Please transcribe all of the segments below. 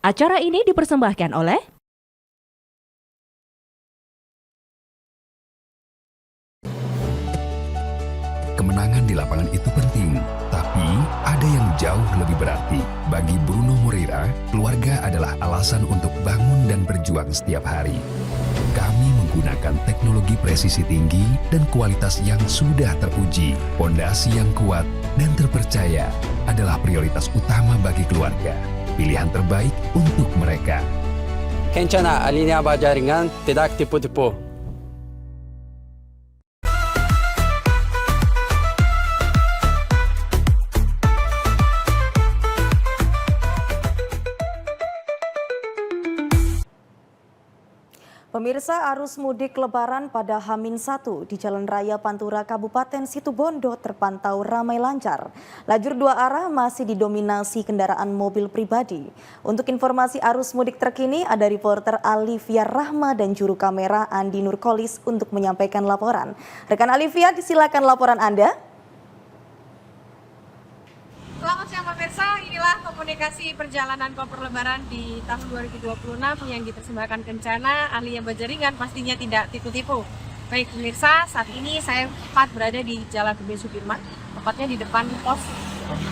Acara ini dipersembahkan oleh Kemenangan di lapangan itu penting, tapi ada yang jauh lebih berarti. Bagi Bruno Moreira, keluarga adalah alasan untuk bangun dan berjuang setiap hari. Kami menggunakan teknologi presisi tinggi dan kualitas yang sudah teruji. Fondasi yang kuat dan terpercaya adalah prioritas utama bagi keluarga. Pilihan terbaik untuk mereka. 괜찮아, 알리냐 바자링한 tidak tipu-tipu. Pemirsa, arus mudik lebaran pada H-1 di Jalan Raya Pantura Kabupaten Situbondo terpantau ramai lancar. Lajur dua arah masih didominasi kendaraan mobil pribadi. Untuk informasi arus mudik terkini ada reporter Alivia Rahma dan juru kamera Andi Nurkolis untuk menyampaikan laporan. Rekan Alivia, silakan laporan Anda. Selamat siang pemirsa, inilah komunikasi perjalanan koper lebaran di tahun 2026 yang dipersembahkan Kencana, ahlinya Bajaringan pastinya tidak tipu-tipu. Baik pemirsa, saat ini saya tepat berada di Jalan Gede Sudirman, tepatnya di depan pos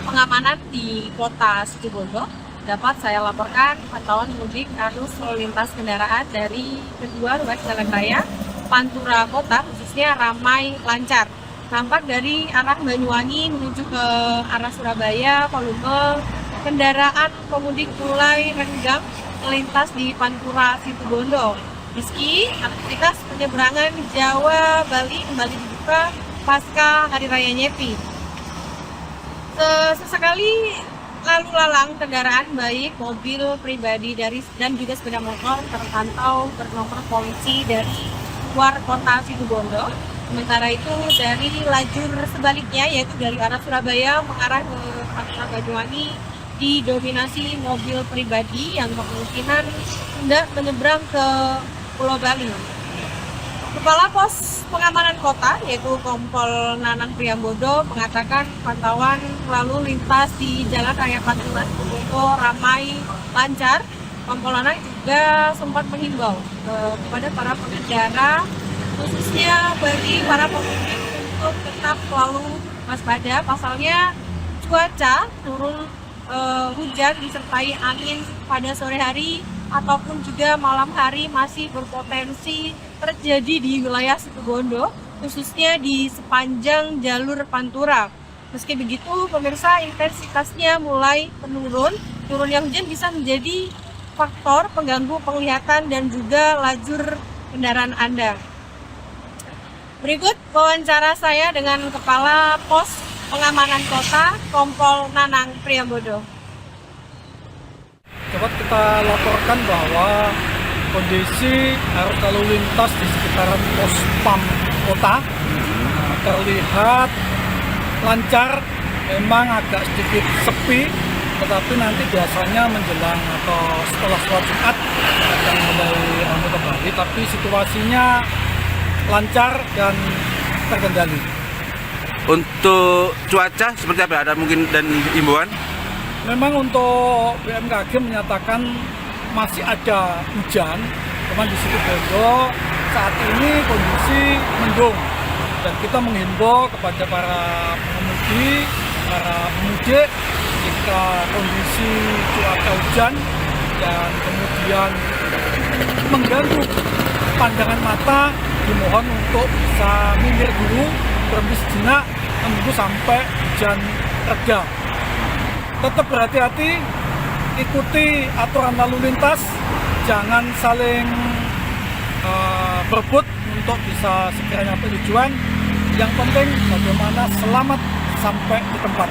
pengamanan di kota Situbondo. Dapat saya laporkan pantauan mudik arus lalu lintas kendaraan dari kedua ruas jalan raya Pantura Kota, khususnya ramai lancar. Tampak dari arah Banyuwangi menuju ke arah Surabaya, volume kendaraan pemudik mulai renggang melintas di Pantura Situbondo. Meski aktivitas penyeberangan Jawa Bali kembali dibuka pasca Hari Raya Nyepi. Sesekali lalu lalang kendaraan baik mobil pribadi dan juga sepeda motor terpantau bernomor polisi dari luar kota Situbondo. Sementara itu dari lajur sebaliknya yaitu dari arah Surabaya mengarah ke Pantura Banyuwangi didominasi mobil pribadi yang kemungkinan hendak menyeberang ke Pulau Bali. Kepala Pos Pengamanan Kota yaitu Kompol Nanang Priambodo mengatakan pantauan lalu lintas di Jalan Raya Pantura Situbondo ramai lancar. Kompol Nanang juga sempat menghimbau kepada para pengendara khususnya bagi para pemudik untuk tetap selalu waspada. Pasalnya cuaca turun hujan disertai angin pada sore hari ataupun juga malam hari masih berpotensi terjadi di wilayah Situbondo, khususnya di sepanjang jalur Pantura. Meski begitu, pemirsa, intensitasnya mulai menurun. Turunnya hujan bisa menjadi faktor pengganggu penglihatan dan juga lajur kendaraan Anda. Berikut wawancara saya dengan Kepala Pos Pengamanan Kota, Kompol Nanang Priambodo. Dapat kita laporkan bahwa kondisi arus lalu lintas di sekitaran pos PAM kota terlihat lancar, memang agak sedikit sepi, tetapi nanti biasanya menjelang atau setelah sholat Jumat akan mulai ramai kembali, tapi situasinya lancar dan terkendali. Untuk cuaca seperti apa? Ada mungkin dan imbauan? Memang untuk BMKG menyatakan masih ada hujan, teman di Situbondo saat ini kondisi mendung, dan kita menghimbau kepada para pengemudi, para pemudik jika kondisi cuaca hujan dan kemudian mengganggu pandangan mata, dimohon untuk bisa minggir dulu, berhenti sejenak, menunggu sampai hujan reda. Tetap berhati-hati, ikuti aturan lalu lintas, jangan saling berebut untuk bisa segera nyampe tujuan. Yang penting bagaimana selamat sampai di tempat.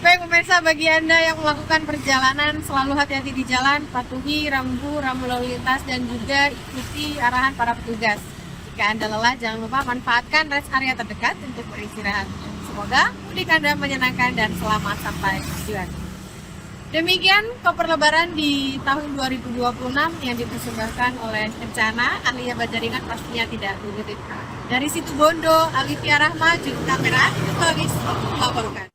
Baik pemirsa, bagi Anda yang melakukan perjalanan selalu hati-hati di jalan, patuhi rambu lalu lintas dan juga ikuti arahan para petugas. Jika Anda lelah, jangan lupa manfaatkan rest area terdekat untuk beristirahat. Semoga mudik Anda menyenangkan dan selamat sampai tujuan. Demikian koper lebaran di tahun 2026 yang dipersembahkan oleh Kencana, ahlinya Bajaringan pastinya tidak tipu-tipu. Dari Situbondo, Alivia Rahma, juru kamera, Nurkolis melaporkan.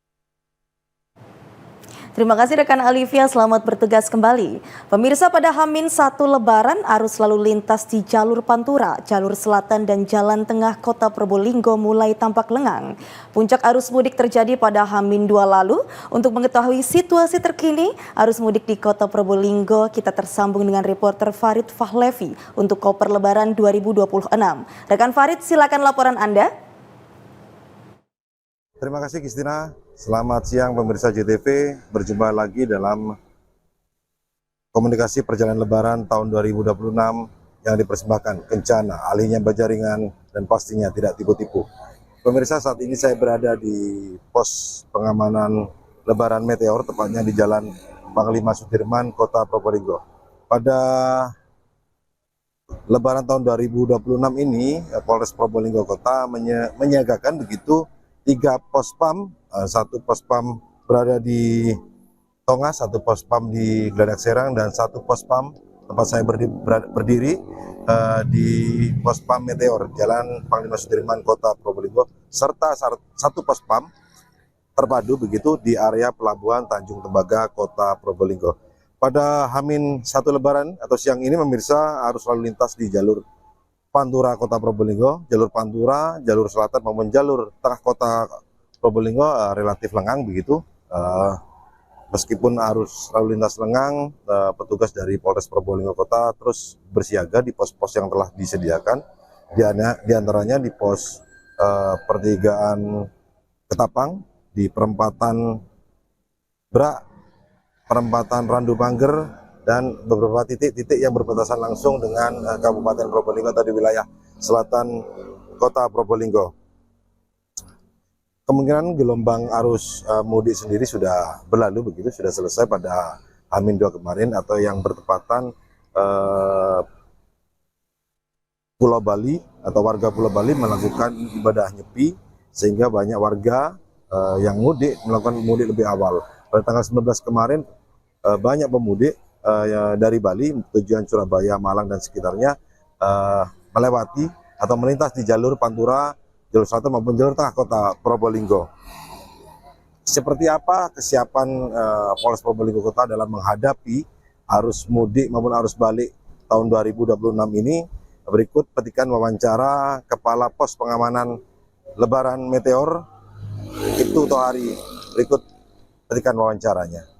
Terima kasih rekan Alivia, selamat bertugas kembali. Pemirsa, pada H-1 Lebaran, arus lalu lintas di jalur Pantura, jalur selatan dan jalan tengah kota Probolinggo mulai tampak lengang. Puncak arus mudik terjadi pada H-2 lalu. Untuk mengetahui situasi terkini arus mudik di kota Probolinggo, kita tersambung dengan reporter Farid Fahlevi untuk Koper Lebaran 2026. Rekan Farid, silakan laporan Anda. Terima kasih Kristina. Selamat siang pemirsa JTV, berjumpa lagi dalam komunikasi perjalanan Lebaran tahun 2026 yang dipersembahkan Kencana, ahlinya Bajaringan, dan pastinya tidak tipu-tipu. Pemirsa, saat ini saya berada di pos pengamanan Lebaran Meteor, tepatnya di Jalan Panglima Sudirman, Kota Probolinggo. Pada Lebaran tahun 2026 ini, Polres Probolinggo Kota menyiagakan begitu 3 pos pam, 1 pos pam berada di Tongas, 1 pos pam di Geladak Serang, dan 1 pos pam tempat saya berdiri di pos pam Meteor, Jalan Panglima Sudirman, Kota Probolinggo, serta 1 pos pam terpadu begitu di area Pelabuhan Tanjung Tembaga, Kota Probolinggo. Pada H-1 Lebaran atau siang ini pemirsa, arus lalu lintas di jalur Pantura Kota Probolinggo, jalur Pantura, jalur selatan maupun jalur tengah Kota Probolinggo relatif lengang begitu. Meskipun arus lalu lintas lengang, petugas dari Polres Probolinggo Kota terus bersiaga di pos-pos yang telah disediakan. Di antaranya di pos pertigaan Ketapang, di perempatan Brak, perempatan Randu Mangger, dan beberapa titik-titik yang berbatasan langsung dengan Kabupaten Probolinggo atau di wilayah selatan Kota Probolinggo. Kemungkinan gelombang arus mudik sendiri sudah berlalu begitu, sudah selesai pada H-2 kemarin atau yang bertepatan Pulau Bali atau warga Pulau Bali melakukan ibadah nyepi, sehingga banyak warga yang mudik melakukan mudik lebih awal. Pada tanggal 19 kemarin banyak pemudik dari Bali tujuan Surabaya, Malang dan sekitarnya melewati atau melintas di jalur Pantura, jalur selatan maupun jalur tengah Kota Probolinggo. Seperti apa kesiapan Polres Probolinggo Kota dalam menghadapi arus mudik maupun arus balik tahun 2026 ini? Berikut petikan wawancara Kepala Pos Pengamanan Lebaran Meteor Ibtu Tohari. Berikut petikan wawancaranya.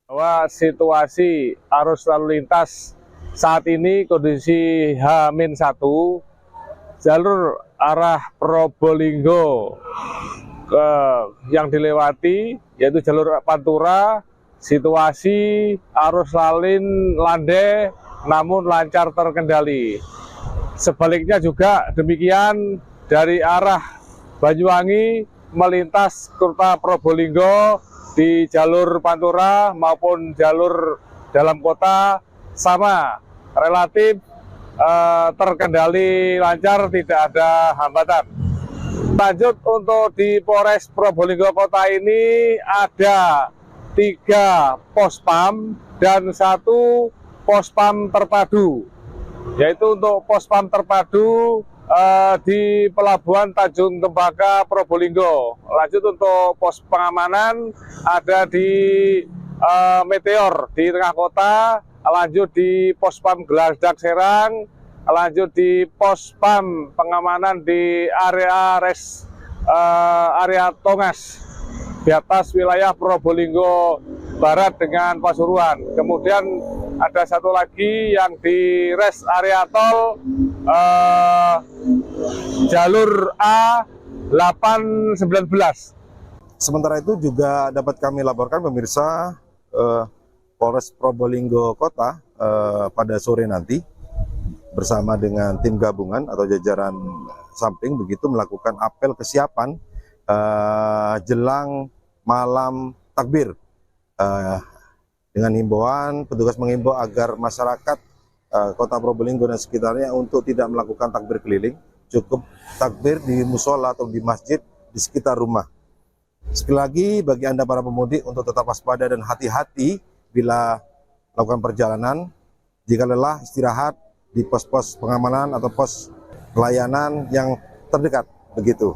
Bahwa situasi arus lalu lintas saat ini kondisi H-1 jalur arah Probolinggo yang dilewati yaitu jalur Pantura, situasi arus lalin landai namun lancar terkendali. Sebaliknya juga demikian dari arah Banyuwangi melintas Kota Probolinggo di jalur Pantura maupun jalur dalam kota sama relatif terkendali lancar, tidak ada hambatan. Lanjut untuk di Polres Probolinggo Kota ini ada 3 pos pam dan 1 pos pam terpadu, yaitu untuk pos pam terpadu di Pelabuhan Tanjung Tembaga, Probolinggo. Lanjut untuk pos pengamanan ada di Meteor di tengah kota, lanjut di pos pam Geladak Serang, lanjut di pos pam pengamanan di area Tongas di atas wilayah Probolinggo Barat dengan Pasuruan. Kemudian ada satu lagi yang di rest area tol jalur A819. Sementara itu juga dapat kami laporkan pemirsa, Polres Probolinggo Kota pada sore nanti bersama dengan tim gabungan atau jajaran samping begitu melakukan apel kesiapan jelang malam takbir. Dengan himbauan, petugas mengimbau agar masyarakat Kota Probolinggo dan sekitarnya untuk tidak melakukan takbir keliling, cukup takbir di musola atau di masjid di sekitar rumah. Sekali lagi bagi Anda para pemudik untuk tetap waspada dan hati-hati bila melakukan perjalanan. Jika lelah, istirahat di pos-pos pengamanan atau pos pelayanan yang terdekat begitu.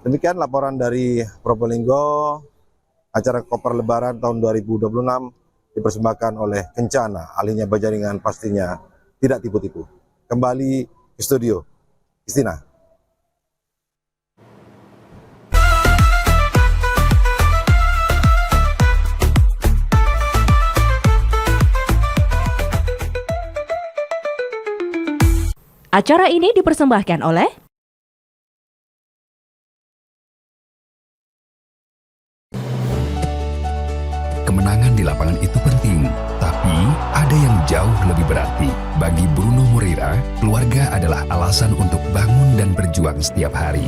Demikian laporan dari Probolinggo. Acara Koper Lebaran tahun 2026 dipersembahkan oleh Kencana, ahlinya baja ringan pastinya tidak tipu-tipu. Kembali ke studio, Istina. Acara ini dipersembahkan oleh Kemenangan di lapangan itu penting, tapi ada yang jauh lebih berarti. Bagi Bruno Moreira, keluarga adalah alasan untuk bangun dan berjuang setiap hari.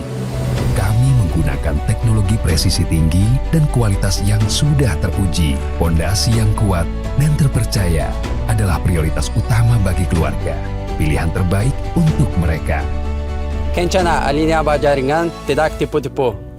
Kami menggunakan teknologi presisi tinggi dan kualitas yang sudah teruji. Fondasi yang kuat dan terpercaya adalah prioritas utama bagi keluarga. Pilihan terbaik untuk mereka. Kencana, alinea baja ringan, tidak tipu-tipu.